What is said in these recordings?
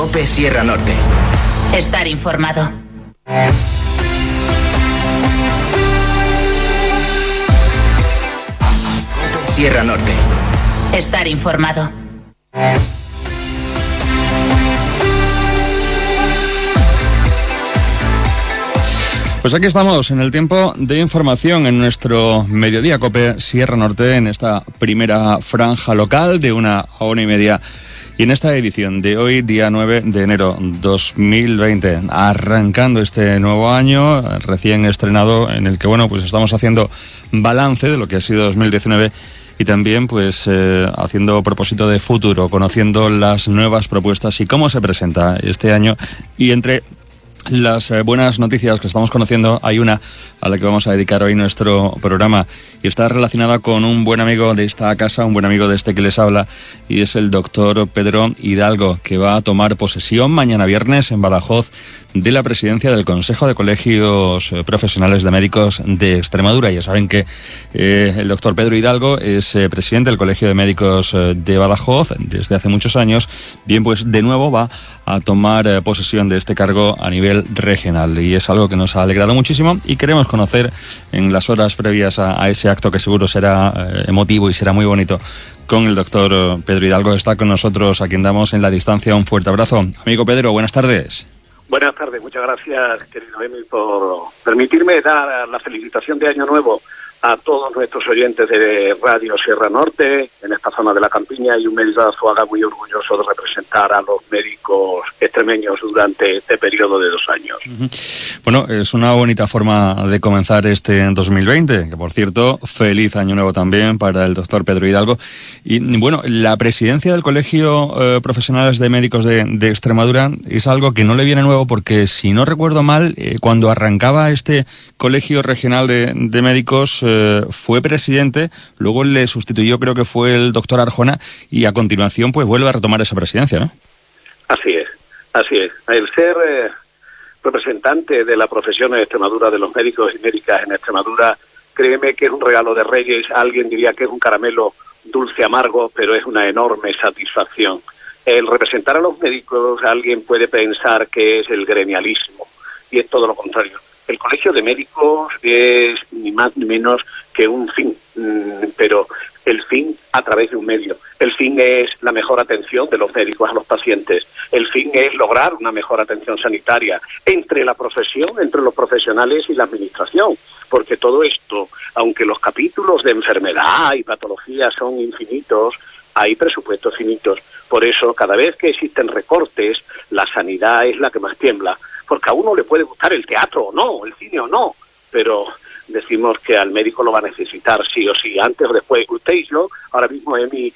COPE Sierra Norte. Estar informado. Sierra Norte. Estar informado. Pues aquí estamos en el tiempo de información en nuestro Mediodía COPE Sierra Norte, en esta primera franja local de 1 hora y media. Y en esta edición de hoy, día 9 de enero 2020, arrancando este nuevo año recién estrenado, en el que pues estamos haciendo balance de lo que ha sido 2019 y también haciendo propósito de futuro, conociendo las nuevas propuestas y cómo se presenta este año. Y entre las buenas noticias que estamos conociendo, hay una a la que vamos a dedicar hoy nuestro programa y está relacionada con un buen amigo de esta casa, un buen amigo de este que les habla, y es el doctor Pedro Hidalgo, que va a tomar posesión mañana viernes en Badajoz de la presidencia del Consejo de Colegios Profesionales de Médicos de Extremadura. Ya saben que el doctor Pedro Hidalgo es presidente del Colegio de Médicos de Badajoz desde hace muchos años. Bien, pues de nuevo va a tomar posesión de este cargo a nivel regional, y es algo que nos ha alegrado muchísimo y queremos conocer en las horas previas a ese acto, que seguro será emotivo y será muy bonito, con el doctor Pedro Hidalgo. Está con nosotros, a quien damos en la distancia un fuerte abrazo. Amigo Pedro, buenas tardes. Buenas tardes, muchas gracias, querido Emil, por permitirme dar la felicitación de Año Nuevo a todos nuestros oyentes de Radio Sierra Norte, en esta zona de la Campiña, y un mediazo haga muy orgulloso de representar a los médicos extremeños durante este periodo de 2 años. Bueno, es una bonita forma de comenzar este 2020, que por cierto, feliz Año Nuevo también para el doctor Pedro Hidalgo. Y bueno, la presidencia del Colegio Profesionales de Médicos de Extremadura es algo que no le viene nuevo, porque si no recuerdo mal, cuando arrancaba este Colegio Regional de Médicos, fue presidente, luego le sustituyó, creo que fue el doctor Arjona, y a continuación vuelve a retomar esa presidencia, ¿no? Así es. El ser representante de la profesión en Extremadura, de los médicos y médicas en Extremadura, créeme que es un regalo de Reyes. Alguien diría que es un caramelo dulce amargo, pero es una enorme satisfacción. El representar a los médicos, alguien puede pensar que es el gremialismo, y es todo lo contrario. El Colegio de Médicos es ni más ni menos que un fin, pero el fin a través de un medio. El fin es la mejor atención de los médicos a los pacientes. El fin es lograr una mejor atención sanitaria entre la profesión, entre los profesionales y la administración. Porque todo esto, aunque los capítulos de enfermedad y patología son infinitos, hay presupuestos finitos. Por eso, cada vez que existen recortes, la sanidad es la que más tiembla. Porque a uno le puede gustar el teatro o no, el cine o no, pero decimos que al médico lo va a necesitar sí o sí, antes o después. Usted y yo, ahora mismo, Emi,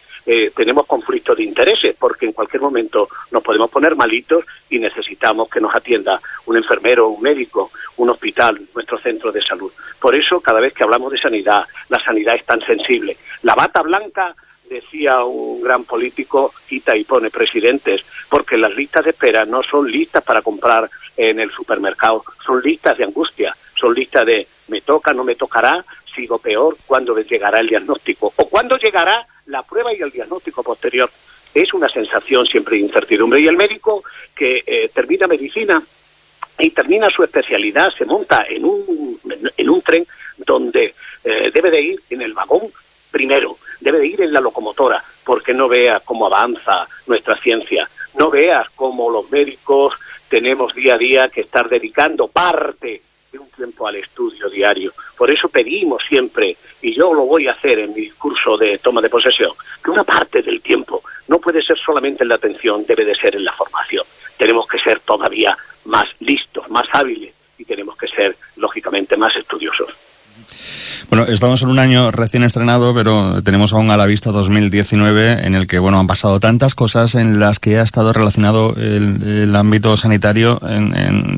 tenemos conflictos de intereses, porque en cualquier momento nos podemos poner malitos y necesitamos que nos atienda un enfermero, un médico, un hospital, nuestro centro de salud. Por eso, cada vez que hablamos de sanidad, la sanidad es tan sensible. La bata blanca, decía un gran político, quita y pone presidentes, porque las listas de espera no son listas para comprar en el supermercado, son listas de angustia, son listas de me toca, no me tocará, sigo peor, ¿cuándo llegará el diagnóstico? O ¿cuándo llegará la prueba y el diagnóstico posterior? Es una sensación siempre de incertidumbre. Y el médico que termina medicina y termina su especialidad, se monta en un tren donde debe de ir en el vagón primero, debe de ir en la locomotora, porque no vea cómo avanza nuestra ciencia, no veas cómo los médicos tenemos día a día que estar dedicando parte de un tiempo al estudio diario. Por eso pedimos siempre, y yo lo voy a hacer en mi discurso de toma de posesión, que una parte del tiempo no puede ser solamente en la atención, debe de ser en la formación. Tenemos que ser todavía más listos, más hábiles, y tenemos que ser, lógicamente, más estudiosos. Bueno, estamos en un año recién estrenado, pero tenemos aún a la vista 2019, en el que han pasado tantas cosas, en las que ha estado relacionado el ámbito sanitario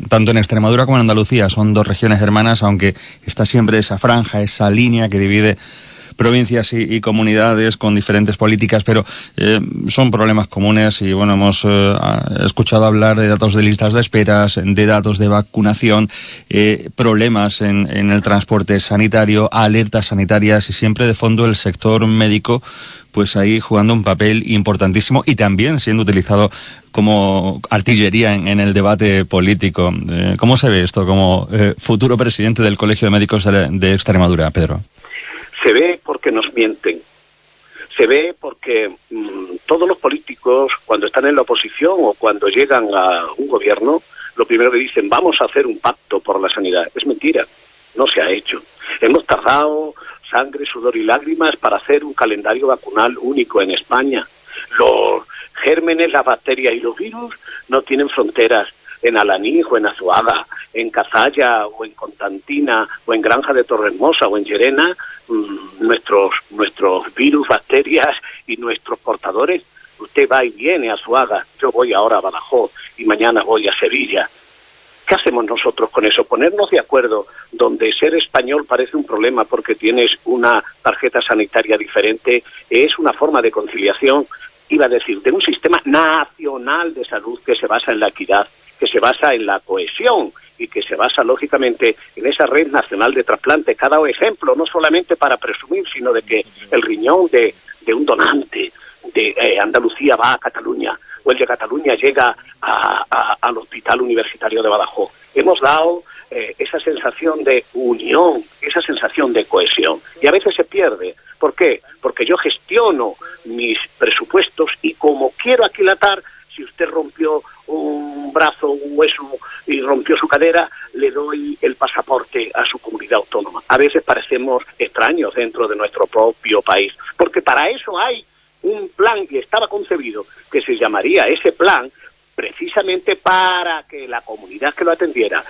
tanto en Extremadura como en Andalucía. Son 2 regiones hermanas, aunque está siempre esa franja, esa línea que divide provincias y comunidades con diferentes políticas, pero son problemas comunes y bueno, hemos escuchado hablar de datos de listas de esperas, de datos de vacunación, problemas en el transporte sanitario, alertas sanitarias y siempre de fondo el sector médico pues ahí jugando un papel importantísimo y también siendo utilizado como artillería en el debate político. ¿Cómo se ve esto como futuro presidente del Colegio de Médicos de Extremadura, Pedro? Se ve porque nos mienten. Se ve porque todos los políticos, cuando están en la oposición o cuando llegan a un gobierno, lo primero que dicen, vamos a hacer un pacto por la sanidad. Es mentira, no se ha hecho. Hemos tardado sangre, sudor y lágrimas para hacer un calendario vacunal único en España. Los gérmenes, las bacterias y los virus no tienen fronteras. En Alanís o en Azuaga, en Cazalla o en Constantina o en Granja de Torrehermosa o en Llerena, nuestros virus, bacterias y nuestros portadores, usted va y viene a Azuaga, yo voy ahora a Badajoz y mañana voy a Sevilla. ¿Qué hacemos nosotros con eso? Ponernos de acuerdo donde ser español parece un problema porque tienes una tarjeta sanitaria diferente, es una forma de conciliación, iba a decir, de un sistema nacional de salud que se basa en la equidad, que se basa en la cohesión y que se basa, lógicamente, en esa red nacional de trasplante. Que ha dado ejemplo, no solamente para presumir, sino de que el riñón de un donante de Andalucía va a Cataluña, o el de Cataluña llega al Hospital Universitario de Badajoz. Hemos dado esa sensación de unión, esa sensación de cohesión. Y a veces se pierde. ¿Por qué? Porque yo gestiono mis presupuestos y como quiero aquilatar, si usted rompió un brazo, un hueso y rompió su cadera, le doy el pasaporte a su comunidad autónoma. A veces parecemos extraños dentro de nuestro propio país, porque para eso hay un plan y estaba concebido que se llamaría ese plan precisamente para que la comunidad que lo atendiera,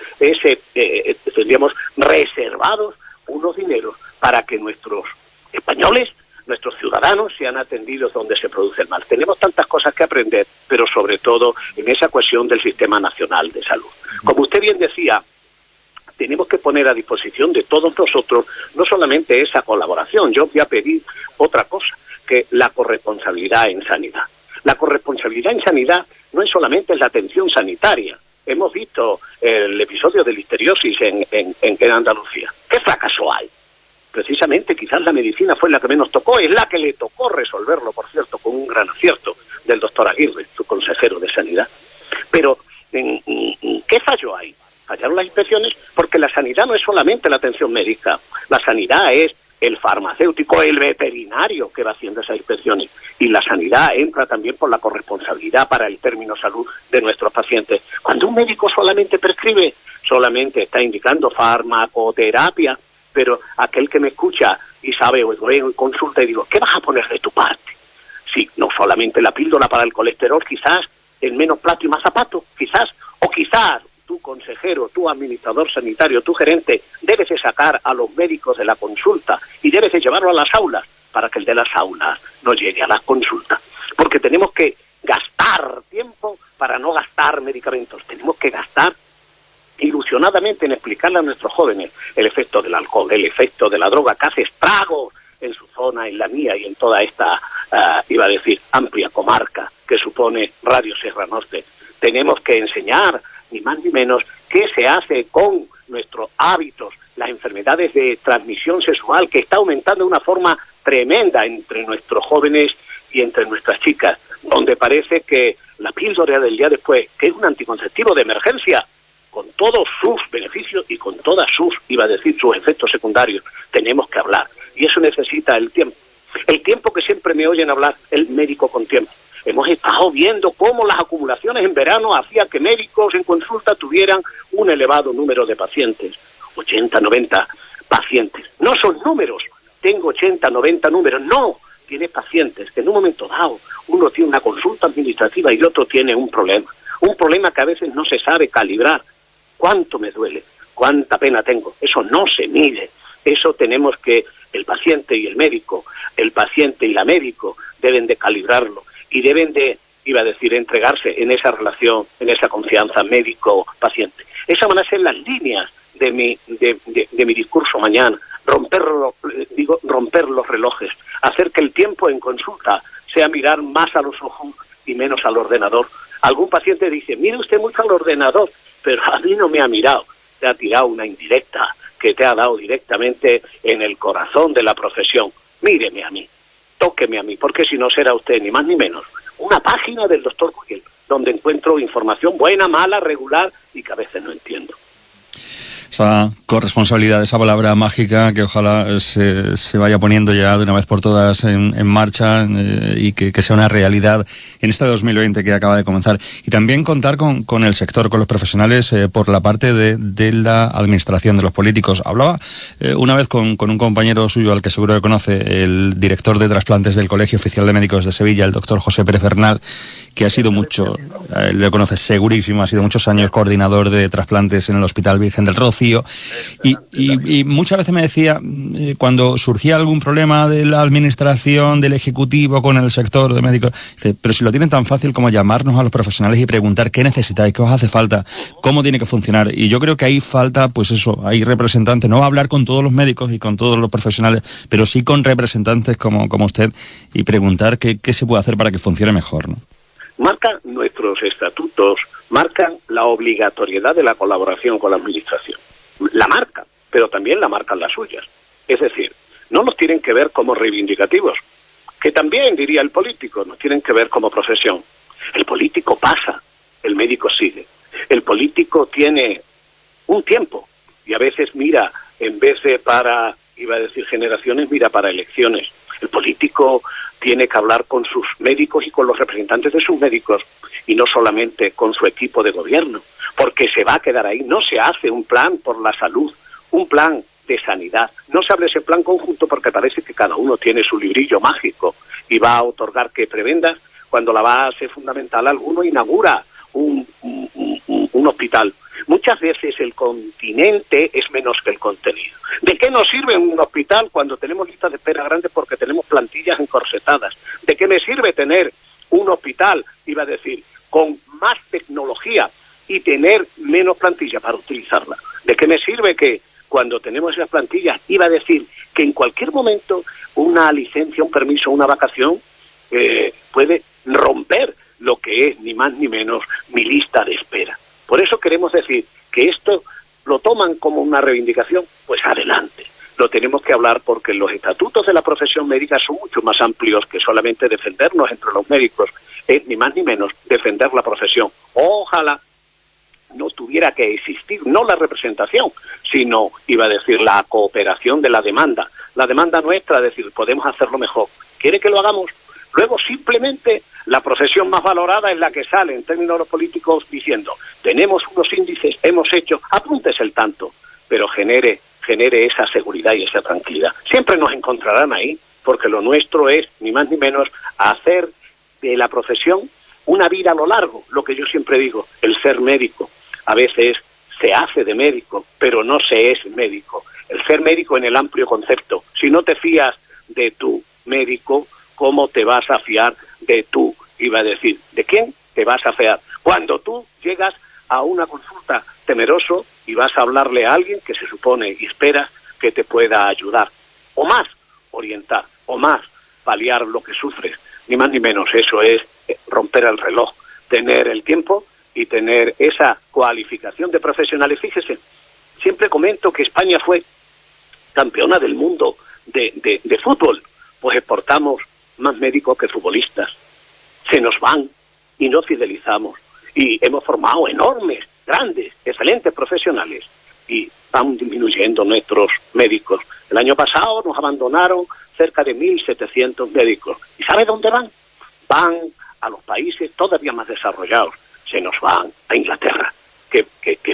tendríamos reservados unos dineros para que nuestros españoles, nuestros ciudadanos sean atendidos donde se produce el mal. Tenemos tantas cosas que aprender, pero sobre todo en esa cuestión del Sistema Nacional de Salud. Como usted bien decía, tenemos que poner a disposición de todos nosotros no solamente esa colaboración, yo voy a pedir otra cosa, que la corresponsabilidad en sanidad. La corresponsabilidad en sanidad no es solamente la atención sanitaria. Hemos visto el episodio de listeriosis en Andalucía. ¿Qué fracaso hay? Precisamente quizás la medicina fue la que menos tocó, es la que le tocó resolverlo, por cierto, con un gran acierto del doctor Aguirre, su consejero de Sanidad. Pero, ¿qué fallo hay? Fallaron las inspecciones porque la sanidad no es solamente la atención médica, la sanidad es el farmacéutico, el veterinario que va haciendo esas inspecciones. Y la sanidad entra también por la corresponsabilidad para el término salud de nuestros pacientes. Cuando un médico solamente prescribe, solamente está indicando farmacoterapia, pero aquel que me escucha y sabe, o en consulta y digo, ¿qué vas a poner de tu parte? Sí, no solamente la píldora para el colesterol, quizás el menos plato y más zapato, quizás, o quizás tu consejero, tu administrador sanitario, tu gerente, debes de sacar a los médicos de la consulta y debes de llevarlo a las aulas para que el de las aulas no llegue a las consultas. Porque tenemos que gastar tiempo para no gastar medicamentos, tenemos que gastar ilusionadamente en explicarle a nuestros jóvenes el efecto del alcohol, el efecto de la droga que hace estragos en su zona, en la mía y en toda esta, iba a decir, amplia comarca que supone Radio Sierra Norte. Tenemos que enseñar, ni más ni menos, qué se hace con nuestros hábitos, las enfermedades de transmisión sexual, que está aumentando de una forma tremenda entre nuestros jóvenes y entre nuestras chicas, donde parece que la píldora del día después, que es un anticonceptivo de emergencia, con todos sus beneficios y con todas sus, iba a decir, sus efectos secundarios, tenemos que hablar. Y eso necesita el tiempo. El tiempo que siempre me oyen hablar, el médico con tiempo. Hemos estado viendo cómo las acumulaciones en verano hacían que médicos en consulta tuvieran un elevado número de pacientes, 80, 90 pacientes. No son números, tengo 80, 90 números, no, tiene pacientes que en un momento dado uno tiene una consulta administrativa y otro tiene un problema que a veces no se sabe calibrar. ¿Cuánto me duele? ¿Cuánta pena tengo? Eso no se mide. Eso tenemos que, el paciente y el médico, el paciente y la médico deben de calibrarlo y deben de, iba a decir, entregarse en esa relación, en esa confianza médico-paciente. Esas van a ser las líneas de mi discurso mañana, romper los relojes, hacer que el tiempo en consulta sea mirar más a los ojos y menos al ordenador. Algún paciente dice, mire usted mucho al ordenador, pero a mí no me ha mirado, te ha tirado una indirecta que te ha dado directamente en el corazón de la profesión. Míreme a mí, tóqueme a mí, porque si no será usted ni más ni menos una página del doctor Google, donde encuentro información buena, mala, regular y que a veces no entiendo. Esa corresponsabilidad, esa palabra mágica que ojalá se vaya poniendo ya de una vez por todas en marcha y que sea una realidad en este 2020 que acaba de comenzar. Y también contar con el sector, con los profesionales por la parte de la administración, de los políticos. Hablaba una vez con un compañero suyo al que seguro que conoce, el director de trasplantes del Colegio Oficial de Médicos de Sevilla, el doctor José Pérez Bernal, que ha sido le conoce segurísimo, ha sido muchos años coordinador de trasplantes en el Hospital Virgen del Rocío. Y muchas veces me decía, cuando surgía algún problema de la administración, del ejecutivo con el sector de médicos, dice, pero si lo tienen tan fácil como llamarnos a los profesionales y preguntar qué necesitáis, qué os hace falta, cómo tiene que funcionar. Y yo creo que ahí falta, pues eso, hay representantes, no va a hablar con todos los médicos y con todos los profesionales, pero sí con representantes como usted y preguntar qué se puede hacer para que funcione mejor, ¿no? Marcan nuestros estatutos, marcan la obligatoriedad de la colaboración con la administración. La marcan, pero también la marcan las suyas. Es decir, no nos tienen que ver como reivindicativos, que también diría el político, nos tienen que ver como profesión. El político pasa, el médico sigue. El político tiene un tiempo y a veces mira, en vez de para, iba a decir generaciones, mira para elecciones. El político tiene que hablar con sus médicos y con los representantes de sus médicos y no solamente con su equipo de gobierno, porque se va a quedar ahí. No se hace un plan por la salud, un plan de sanidad. No se habla de ese plan conjunto porque parece que cada uno tiene su librillo mágico y va a otorgar que prebendas cuando la base fundamental alguno inaugura un hospital. Muchas veces el continente es menos que el contenido. ¿De qué nos sirve un hospital cuando tenemos listas de espera grandes porque tenemos plantillas encorsetadas? ¿De qué me sirve tener un hospital, iba a decir, con más tecnología y tener menos plantilla para utilizarla? ¿De qué me sirve que cuando tenemos esas plantillas, iba a decir, que en cualquier momento una licencia, un permiso, una vacación puede romper lo que es ni más ni menos mi lista de espera? Por eso queremos decir que esto lo toman como una reivindicación, pues adelante. Lo tenemos que hablar porque los estatutos de la profesión médica son mucho más amplios que solamente defendernos entre los médicos, es ni más ni menos defender la profesión. Ojalá no tuviera que existir, no la representación, sino, iba a decir, la cooperación de la demanda. La demanda nuestra, es decir, podemos hacerlo mejor. ¿Quiere que lo hagamos? Luego simplemente la profesión más valorada es la que sale en términos de los políticos diciendo, tenemos unos índices, hemos hecho, apúntese el tanto, pero genere esa seguridad y esa tranquilidad. Siempre nos encontrarán ahí, porque lo nuestro es, ni más ni menos, hacer de la profesión una vida a lo largo. Lo que yo siempre digo, el ser médico. A veces se hace de médico, pero no se es médico. El ser médico en el amplio concepto. Si no te fías de tu médico, ¿cómo te vas a fiar de tú? Iba a decir, ¿de quién te vas a fiar? Cuando tú llegas a una consulta temeroso y vas a hablarle a alguien que se supone y esperas que te pueda ayudar, o más orientar, o más paliar lo que sufres, ni más ni menos. Eso es romper el reloj, tener el tiempo y tener esa cualificación de profesionales. Fíjese, siempre comento que España fue campeona del mundo de fútbol, pues exportamos más médicos que futbolistas. Se nos van y no fidelizamos. Y hemos formado enormes, grandes, excelentes profesionales. Y van disminuyendo nuestros médicos. El año pasado nos abandonaron cerca de 1.700 médicos. ¿Y sabe dónde van? Van a los países todavía más desarrollados. Se nos van a Inglaterra, que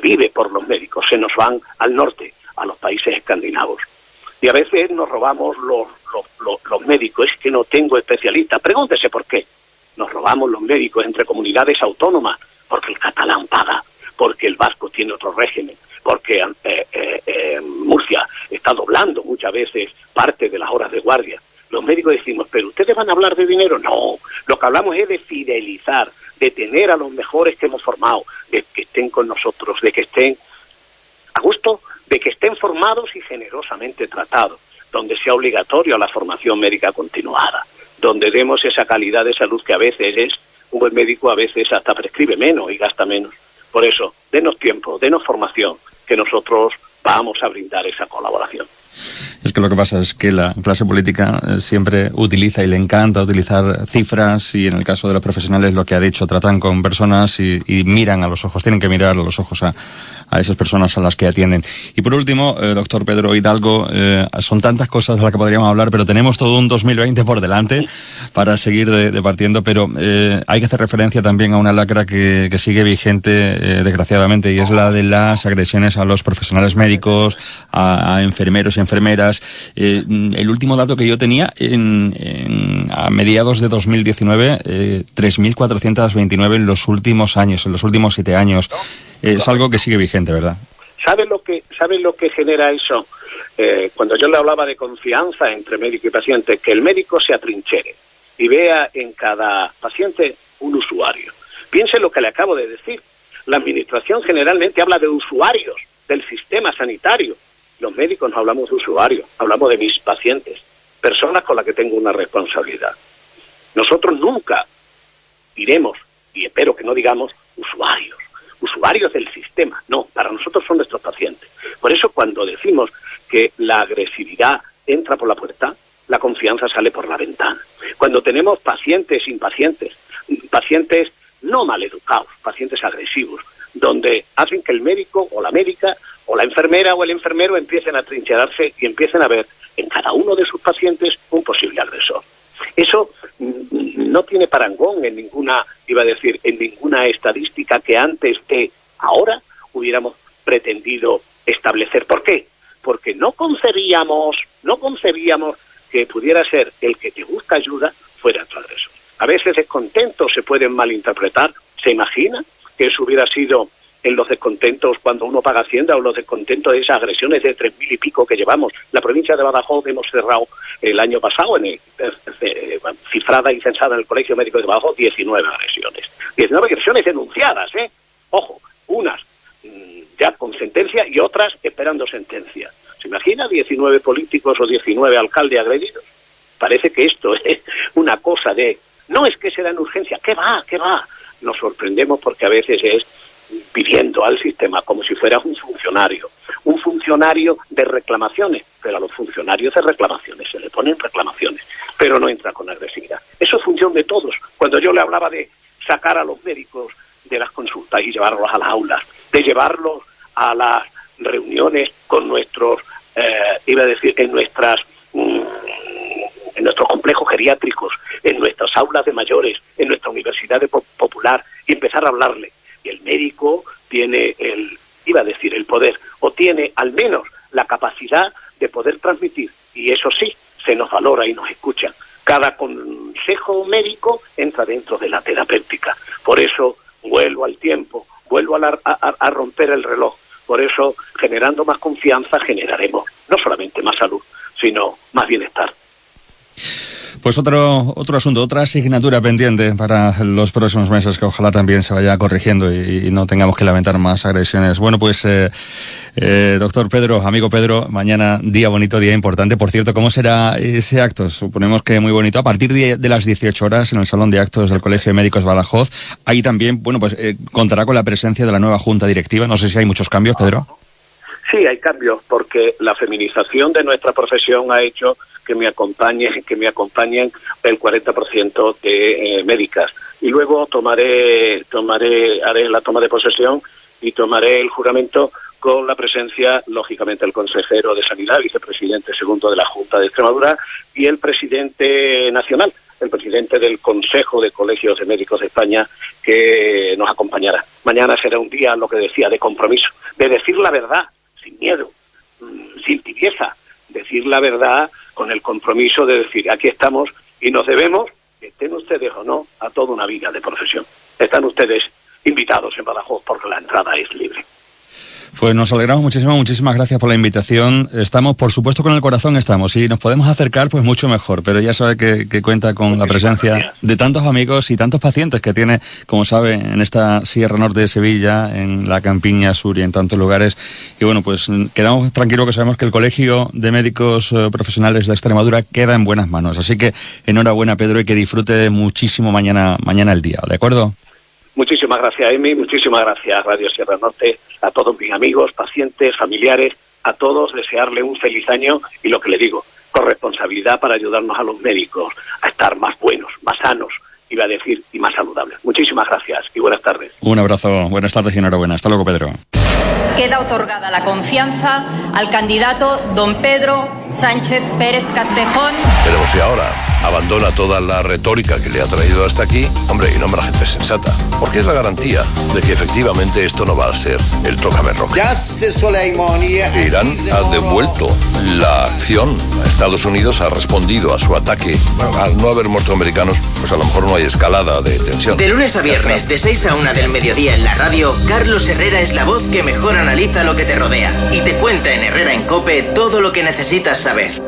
vive por los médicos. Se nos van al norte, a los países escandinavos. Y a veces nos robamos los médicos. Es que no tengo especialistas. Pregúntese por qué. Nos robamos los médicos entre comunidades autónomas, porque el catalán paga, porque el vasco tiene otro régimen, porque Murcia está doblando muchas veces parte de las horas de guardia. Los médicos decimos, ¿pero ustedes van a hablar de dinero? No, lo que hablamos es de fidelizar, de tener a los mejores que hemos formado, de que estén con nosotros, de que estén a gusto de que estén formados y generosamente tratados, donde sea obligatorio la formación médica continuada, donde demos esa calidad de salud que a veces es, un buen médico a veces hasta prescribe menos y gasta menos. Por eso, denos tiempo, denos formación, que nosotros vamos a brindar esa colaboración. Es que lo que pasa es que la clase política siempre utiliza y le encanta utilizar cifras, y en el caso de los profesionales, lo que ha dicho, tratan con personas y miran a los ojos, tienen que mirar a los ojos a esas personas a las que atienden. Y por último, doctor Pedro Hidalgo, son tantas cosas de las que podríamos hablar, pero tenemos todo un 2020 por delante para seguir departiendo, pero hay que hacer referencia también a una lacra que sigue vigente, desgraciadamente, y es la de las agresiones a los profesionales médicos, a enfermeros y enfermeras. El último dato que yo tenía, a mediados de 2019, 3.429 en los últimos años, en los últimos 7 años. Es algo que sigue vigente, ¿verdad? ¿Sabe lo que genera eso? Cuando yo le hablaba de confianza entre médico y paciente, que el médico se atrinchere y vea en cada paciente un usuario. Piense lo que le acabo de decir. La administración generalmente habla de usuarios del sistema sanitario. Los médicos no hablamos de usuarios, hablamos de mis pacientes, personas con las que tengo una responsabilidad. Nosotros nunca diremos, y espero que no digamos, usuarios del sistema. No, para nosotros son nuestros pacientes. Por eso cuando decimos que la agresividad entra por la puerta, la confianza sale por la ventana. Cuando tenemos pacientes impacientes, pacientes no maleducados, pacientes agresivos, donde hacen que el médico o la médica o la enfermera o el enfermero empiecen a trincherarse y empiecen a ver en cada uno de sus pacientes un posible agresor. Eso no tiene parangón en ninguna estadística que antes de ahora hubiéramos pretendido establecer. ¿Por qué? Porque no concebíamos que pudiera ser el que te busca ayuda fuera tu agresor. A veces descontentos se pueden malinterpretar. ¿Se imagina que eso hubiera sido en los descontentos cuando uno paga Hacienda, o los descontentos de esas agresiones de 3.000 y pico que llevamos? La provincia de Badajoz hemos cerrado el año pasado, cifrada y censada en el Colegio Médico de Badajoz, 19 agresiones. 19 agresiones denunciadas, Ojo, unas ya con sentencia y otras esperando sentencia. ¿Se imagina 19 políticos o 19 alcaldes agredidos? Parece que esto es una cosa de... No es que se da en urgencia, ¿qué va? Nos sorprendemos porque a veces es pidiendo al sistema como si fuera un funcionario de reclamaciones, pero a los funcionarios de reclamaciones se le ponen reclamaciones, pero no entra con agresividad. Eso es función de todos. Cuando yo le hablaba de sacar a los médicos de las consultas y llevarlos a las aulas, de llevarlos a las reuniones con nuestros, en nuestros complejos geriátricos, en nuestras aulas de mayores, en nuestra universidad popular, y empezar a hablarle. Y el médico tiene el poder, o tiene al menos la capacidad de poder transmitir, y eso sí, se nos valora y nos escucha. Cada consejo médico entra dentro de la terapéutica. Por eso vuelvo al tiempo, vuelvo a romper el reloj. Por eso, generando más confianza, generaremos no solamente más salud, sino más bienestar. Pues otro asunto, otra asignatura pendiente para los próximos meses, que ojalá también se vaya corrigiendo y no tengamos que lamentar más agresiones. Bueno, pues doctor Pedro, amigo Pedro, mañana día bonito, día importante. Por cierto, ¿cómo será ese acto? Suponemos que muy bonito. A partir de las 18 horas en el Salón de Actos del Colegio de Médicos Badajoz. Ahí también, contará con la presencia de la nueva Junta Directiva. No sé si hay muchos cambios, Pedro. Sí, hay cambios, porque la feminización de nuestra profesión ha hecho que me acompañen el 40% de médicas. Y luego haré la toma de posesión y tomaré el juramento con la presencia, lógicamente, del consejero de Sanidad, vicepresidente segundo de la Junta de Extremadura, y el presidente nacional, el presidente del Consejo de Colegios de Médicos de España, que nos acompañará. Mañana será un día, lo que decía, de compromiso, de decir la verdad, sin miedo, sin tibieza, decir la verdad con el compromiso de decir, aquí estamos y nos debemos, estén ustedes o no, a toda una vida de profesión. Están ustedes invitados en Badajoz porque la entrada es libre. Pues nos alegramos muchísimo, muchísimas gracias por la invitación. Estamos, por supuesto, con el corazón estamos. Si nos podemos acercar, pues mucho mejor. Pero ya sabe que cuenta con la presencia de tantos amigos y tantos pacientes que tiene, como sabe, en esta Sierra Norte de Sevilla, en la Campiña Sur y en tantos lugares. Y bueno, pues quedamos tranquilos que sabemos que el Colegio de Médicos Profesionales de Extremadura queda en buenas manos. Así que enhorabuena, Pedro, y que disfrute muchísimo mañana el día. ¿De acuerdo? Muchísimas gracias, Emi, muchísimas gracias, Radio Sierra Norte, a todos mis amigos, pacientes, familiares, a todos desearle un feliz año y lo que le digo, corresponsabilidad para ayudarnos a los médicos a estar más buenos, más sanos, iba a decir, y más saludables. Muchísimas gracias y buenas tardes. Un abrazo, buenas tardes y enhorabuena. Hasta luego, Pedro. Queda otorgada la confianza al candidato don Pedro Sánchez Pérez Castejón. Pero si ahora abandona toda la retórica que le ha traído hasta aquí, hombre, y nombra gente sensata, porque es la garantía de que efectivamente esto no va a ser el tócame rock. Irán ha devuelto la acción. Estados Unidos ha respondido a su ataque. Bueno, al no haber muertos americanos, pues a lo mejor no hay escalada de tensión. De lunes a viernes, de 6 a 1 del mediodía en la radio, Carlos Herrera es la voz que mejor analiza lo que te rodea y te cuenta en Herrera en COPE todo lo que necesitas saber.